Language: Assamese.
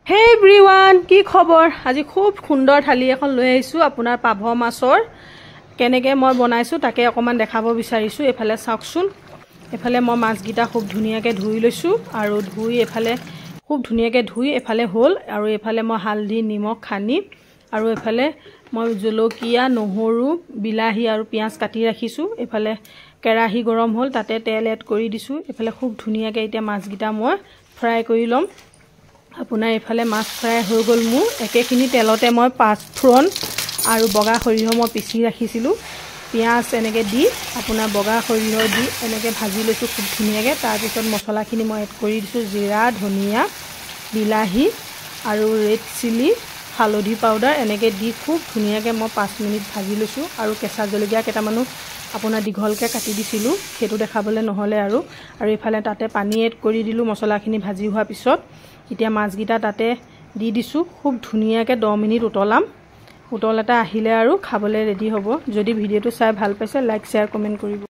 Hey everyone, কি খবৰ? আজি খুব সুন্দৰ থালি এখন লৈ আহিছো আপোনাৰ পাভ মাছৰ কেনেকৈ মই বনাইছো তাকে অকমান দেখাব বিচাৰিছো এফালে চাওকচোন এফালে মই মাছগিটা খুব ধুনিয়াকৈ ধুই লৈছো আৰু ধুই এফালে খুব ধুনিয়াকৈ ধুই এফালে হ'ল আৰু এফালে মই হালধি নিমখ খানি আৰু এফালে মই জলকীয়া নহৰু বিলাহী আৰু পিয়াজ কাটি ৰাখিছো এফালে কেৰাহী গৰম হ'ল তাতে তেল এড কৰি দিছো এফালে খুব ধুনিয়াকৈ এতিয়া মাছগিটা মই ফ্ৰাই কৰি লম আপোনাৰ এফালে মাছ ফ্ৰাই হৈ গল মু একেখিনি তেলতে মই পাঁচফোৰণ আৰু বগা সৰিয়হ মই পিছি ৰাখিছিলো পিয়াজ এনেকৈ দি আপোনাৰ বগা সৰিয়হ দি এনেকৈ ভাজি লৈছো খুব ধুনিয়াকৈ তাৰ পিছত মছলাখিনি মই এড কৰি দিছো জিৰা ধনিয়া বিলাহী আৰু ৰেড চিলি হালধি পাউডাৰ এনেকৈ দি খুব ধুনিয়াকৈ মই 5 মিনিট ভাজি লৈছো আৰু কেঁচা জলকীয়া কেইটামানো আপোনাৰ দীঘলকৈ কাটি দিছিলো হেতু দেখাবলৈ নহলে আৰু ইফালে তাতে পানী এড কৰি দিলো মছলাখিনি ভাজি হোৱাৰ পিছত এতিয়া মাছগিটা তাতে দি দিছো খুব ধুনিয়াকৈ 10 মিনিট উতলাম উতলাটা আহিলে আৰু খাবলৈ ৰেডি হ'ব যদি ভিডিওটো চাই ভাল পাইছে লাইক শেয়াৰ কমেন্ট কৰিব